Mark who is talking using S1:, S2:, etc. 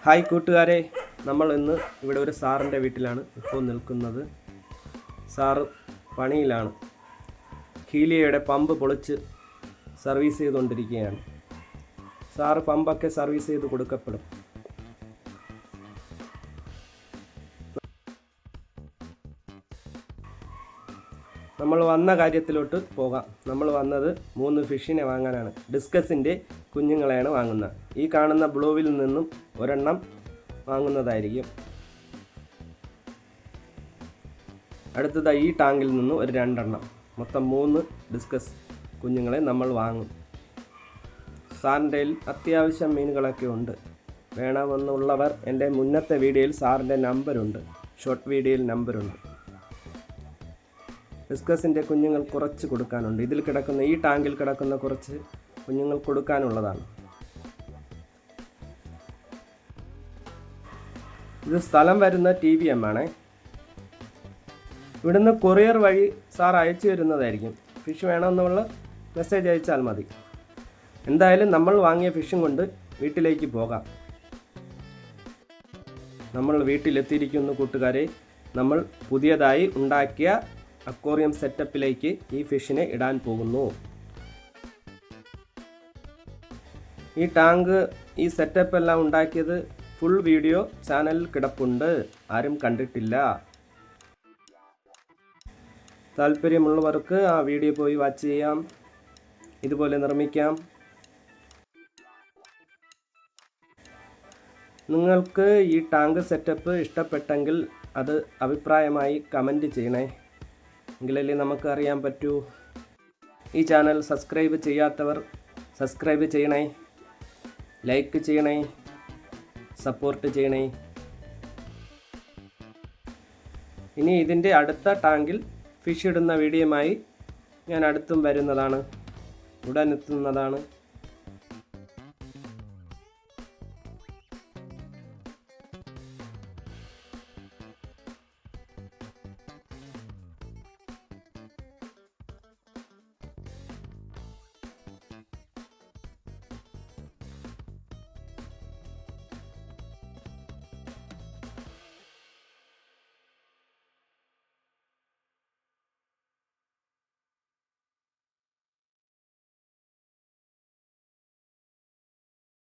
S1: Hi കൂട്ടുകാരെ, നമ്മൾ ഇന്ന് ഇവിടെ ഒരു സാറിൻ്റെ വീട്ടിലാണ് ഇപ്പോൾ നിൽക്കുന്നത്. സാറ് പണിയിലാണ്. ഹീലിയയുടെ പമ്പ് പൊളിച്ച് സർവീസ് ചെയ്തുകൊണ്ടിരിക്കുകയാണ്. സാറ് പമ്പൊക്കെ സർവീസ് ചെയ്ത് കൊടുക്കപ്പെടും. നമ്മൾ വന്ന കാര്യത്തിലോട്ട് പോകാം. നമ്മൾ വന്നത് 3 ഫിഷിനെ വാങ്ങാനാണ്. ഡിസ്കസിൻ്റെ കുഞ്ഞുങ്ങളെയാണ് വാങ്ങുന്നത്. ഈ കാണുന്ന ബ്ലൂവിൽ നിന്നും ഒരെണ്ണം വാങ്ങുന്നതായിരിക്കും. അടുത്തത് ഈ ടാങ്കിൽ നിന്നും ഒരു 2 എണ്ണം, മൊത്തം 3 ഡിസ്കസ് കുഞ്ഞുങ്ങളെ നമ്മൾ വാങ്ങും. സാറിൻ്റെ അത്യാവശ്യം മീനുകളൊക്കെ ഉണ്ട്. വേണമെന്നുള്ളവർ എൻ്റെ മുന്നത്തെ വീഡിയോയിൽ സാറിൻ്റെ നമ്പറുണ്ട്, ഷോർട്ട് വീഡിയോയിൽ നമ്പറുണ്ട്. ഡിസ്കസിൻ്റെ കുഞ്ഞുങ്ങൾ കുറച്ച് കൊടുക്കാനുണ്ട്. ഇതിൽ കിടക്കുന്ന ഈ ടാങ്കിൽ കിടക്കുന്ന കുറച്ച് കുഞ്ഞുങ്ങൾ കൊടുക്കാനുള്ളതാണ്. ഇത് സ്ഥലം വരുന്ന TVM ആണേ. ഇവിടുന്ന് കൊറിയർ വഴി സാർ അയച്ചു വരുന്നതായിരിക്കും. ഫിഷ് വേണമെന്നുള്ള മെസ്സേജ് അയച്ചാൽ മതി. എന്തായാലും നമ്മൾ വാങ്ങിയ ഫിഷും കൊണ്ട് വീട്ടിലേക്ക് പോകാം. നമ്മൾ വീട്ടിലെത്തിയിരിക്കുന്നു കൂട്ടുകാരെ. നമ്മൾ പുതിയതായി ഉണ്ടാക്കിയ അക്വേറിയം സെറ്റപ്പിലേക്ക് ഈ ഫിഷിനെ ഇടാൻ പോകുന്നു. ഈ ടാങ്ക്, ഈ സെറ്റപ്പ് എല്ലാം ഉണ്ടാക്കിയത് ഫുൾ വീഡിയോ ചാനലിൽ കിടപ്പുണ്ട്. ആരും കണ്ടിട്ടില്ല. താല്പര്യമുള്ളവർക്ക് ആ വീഡിയോ പോയി വാച്ച് ചെയ്യാം. ഇതുപോലെ നിർമ്മിക്കാം. നിങ്ങൾക്ക് ഈ ടാങ്ക് സെറ്റപ്പ് ഇഷ്ടപ്പെട്ടെങ്കിൽ അത് അഭിപ്രായമായി കമൻറ്റ് ചെയ്യണേ. എങ്കിലല്ലേ നമുക്ക് അറിയാൻ പറ്റൂ. ഈ ചാനൽ സബ്സ്ക്രൈബ് ചെയ്യാത്തവർ സബ്സ്ക്രൈബ് ചെയ്യണേ, ലൈക്ക് ചെയ്യണേ, സപ്പോർട്ട് ചെയ്യണേ. ഇനി ഇതിൻ്റെ അടുത്ത ടാങ്കിൽ ഫിഷ് ഇടുന്ന വീഡിയോയുമായി ഞാൻ അടുത്തും വരുന്നതാണ്, ഉടൻ എത്തുന്നതാണ്.